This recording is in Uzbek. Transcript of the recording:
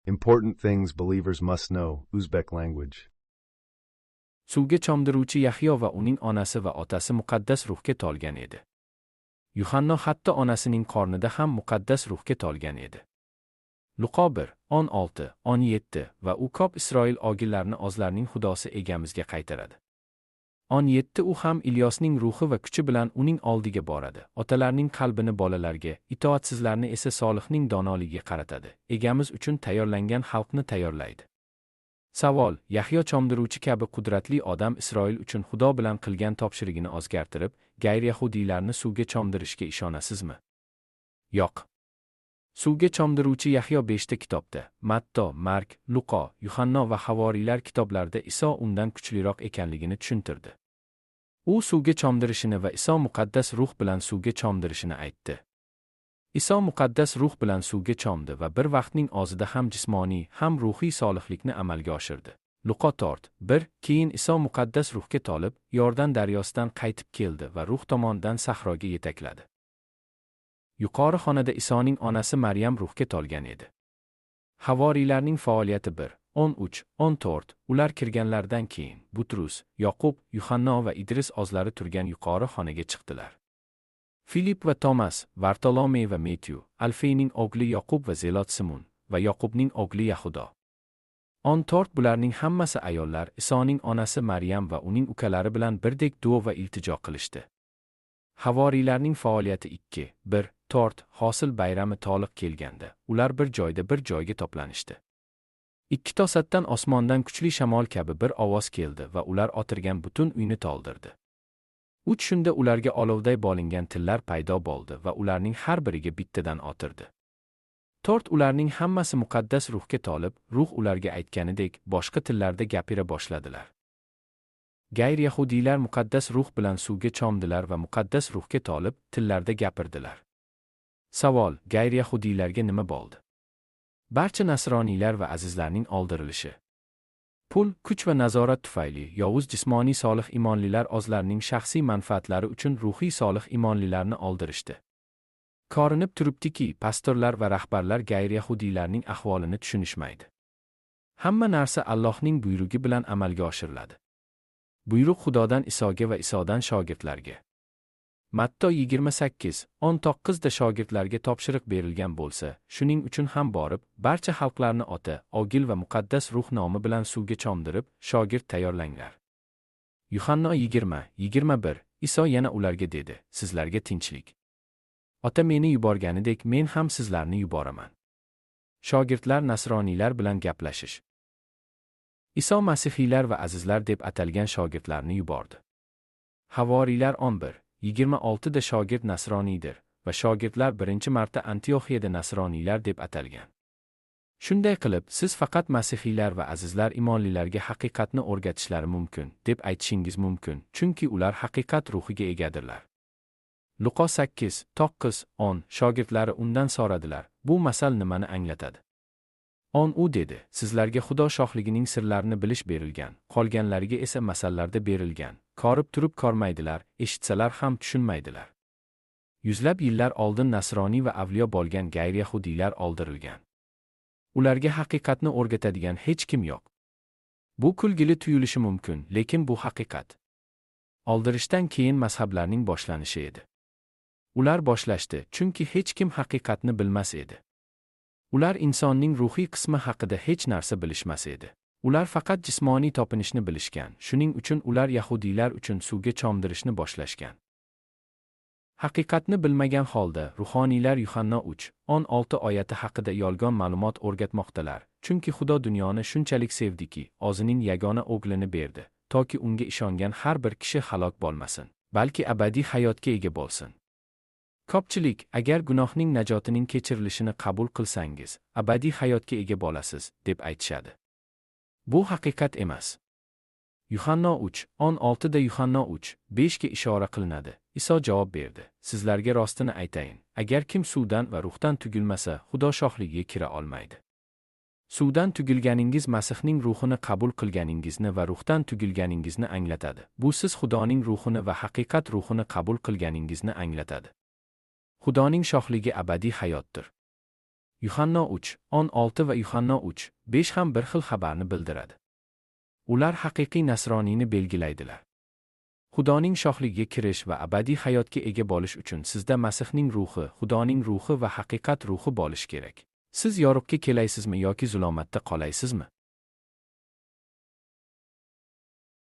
Important things believers must know. Uzbek language. Suvga cho'mdiruvchi Yahyo va uning onasi va otasi muqaddas ruhga to'lgan edi. Yuhanno hatto onasining qornida ham muqaddas ruhga to'lgan edi. Luqo 1, 16, 17 va u ko'p Isroil ogillarni o'zlarining xudosi egamizga qaytaradi. 17 u ham Ilyosning ruhi va kuchi bilan uning oldiga boradi. Otalarning qalbini bolalarga, itoatsizlarni esa Solihning donoligiga qaratadi. Egamiz uchun tayyorlangan xalqni tayyorlaydi. Savol: Yahyo cho'mdiruvchi kabi qudratli odam Isroil uchun Xudo bilan qilgan topshirigini o'zgartirib, g'ayri-yahudiylarni suvga cho'mdirishga ishonasizmi? Yo'q. Suvga cho'mdiruvchi Yahyo 5 ta kitobda, Matto, Mark, Luqo, Yuhanno va Havoriylar kitoblarida Iso undan kuchliroq ekanligini tushuntirdi. U suvga cho'mdirishini va Iso muqaddas ruh bilan suvga cho'mdirishini aytdi. Iso muqaddas ruh bilan suvga cho'mdi va bir vaqtning o'zida ham jismoniy, ham ruhiy solihlikni amalga oshirdi. Luqo 4:1 Keyin Iso muqaddas ruhga to'lib, Yordan daryosidan qaytib keldi va ruh tomonidan sahroga yetakladi. Yuqori xonada Isoning onasi Maryam ruhga to'lgan edi. Havoriylarning faoliyati 1:13-14 Ular kirganlardan keyin Butrus, Yoqub, Yuhanno va Idris o'zlari turgan yuqori xonaga chiqdilar. Filip va Tomas, Vartolomey va Metyu, Alfeyning o'g'li Yoqub va Zelot Simon va Yoqubning o'g'li Yahudo. 14 Bularning hammasi ayollar Isoning onasi Maryam va uning ukalari bilan birdek duo va iltijo qilishdi. Havoriylarning faoliyati 2:1-4 Hosil bayrami to'liq kelganda, ular bir joyga to'planishdi. Ikki to'satdan osmondan kuchli shamol kabi bir ovoz keldi va ular o'tirgan butun uyni to'ldirdi. 3 Shunda ularga olovday bo'lingan tillar paydo bo'ldi va ularning har biriga bittadan o'tirdi. 4 Ularning hammasi muqaddas ruhga to'lib, ruh ularga aytganidek boshqa tillarda gapira boshladilar. G'ayri-yahudiylar muqaddas ruh bilan suvga cho'mdilar va muqaddas ruhga to'lib, tillarda gapirdilar. Savol: G'ayri-yahudiylarga nima bo'ldi? Barcha nasroniylar va azizlarning o'ldirilishi. Pul, kuch va nazorat tufayli yovuz jismoniy solih imonlilar o'zlarining shaxsiy manfaatlari uchun ruhiy solih imonlilarni o'ldirishdi. Ko'rinib turibdiki, pastorlar va rahbarlar g'ayri-yahudiylarning ahvolini tushunishmaydi. Hamma narsa Allohning buyrug'i bilan amalga oshiriladi. Buyruq Xudodan Isoga va Isodan shogirdlarga. Matto 28:19 da shogirdlarga topshiriq berilgan bo'lsa, shuning uchun ham borib, barcha xalqlarni ota, o'g'il va muqaddas ruh nomi bilan suvga cho'mdirib, shogird tayyorlanglar. Yuhanno 20:21 Iso yana ularga dedi: Sizlarga tinchlik. Ota meni yuborganidek men ham sizlarni yuboraman. Shogirdlar nasroniylar bilan gaplashish. Iso masihiylar va azizlar deb atalgan shogirdlarni yubordi. Havoriylar 11:26 da shogird nasroniydir va shogirdlar birinchi marta Antioxiyada nasroniylar deb atalgan. Shunday qilib, siz faqat masihiylar va azizlar imonlilarga haqiqatni o'rgatishlari mumkin deb aytishingiz mumkin, chunki ular haqiqat ruhiga egadirlar. Luqo 8:9-10 Shogirdlari undan so'radilar: Bu masal nimani anglatadi? U dedi: Sizlarga Xudo shohligining sirlarini bilish berilgan, qolganlariga esa masallarda berilgan. Ko'rib turib ko'rmaydilar, eshitsalar ham tushunmaydilar. Yuzlab yillar oldin nasroniy va avliyo bo'lgan g'ayri-yahudiylar o'ldirilgan. Ularga haqiqatni o'rgatadigan hech kim yo'q. Bu kulgili tuyulishi mumkin, lekin bu haqiqat. O'ldirishdan keyin mazhablarning boshlanishi edi. Ular boshlashdi, chunki hech kim haqiqatni bilmas edi. Ular insonning ruhiy qismi haqida hech narsa bilishmas edi. Ular faqat jismoniy topinishni bilishgan. Shuning uchun ular yahudiylar uchun suvga cho'mdirishni boshlashgan. Haqiqatni bilmagan holda ruhoniylar Yuhanno 3:16 oyati haqida yolg'on ma'lumot o'rgatmoqdalar. Chunki Xudo dunyoni shunchalik sevdiki, o'zining yagona o'g'lini berdi, toki unga ishongan har bir kishi halok bo'lmasin, balki abadiy hayotga ega bo'lsin. Ko'pchilik, agar gunohning najotining kechirilishini qabul qilsangiz, abadiy hayotga ega bo'lasiz, deb aytishadi. Bu haqiqat emas. Yuhanno 3:16 da Yuhanno 3:5 ga ishora qilinadi. Iso javob berdi: Sizlarga rostini aytayin, agar kim suvdan va ruhdan tugilmasa, Xudo shohligiga kira olmaydi. Suvdan tugilganingiz Masihning ruhini qabul qilganingizni va ruhdan tugilganingizni anglatadi. Bu siz Xudoning ruhini va haqiqat ruhini qabul qilganingizni anglatadi. Xudoning shohligi abadiy hayotdir. Yuhanno 3:16 va Yuhanno 3:5 ham bir xil xabarni bildiradi. Ular haqiqiy nasroniyni belgilaydilar. Xudoning shohligiga kirish va abadiy hayotga ega bo'lish uchun sizda Masihning ruhi, Xudoning ruhi va haqiqat ruhi bo'lishi kerak. Siz yorug'ga kelaysizmi yoki zulomatda qolaysizmi?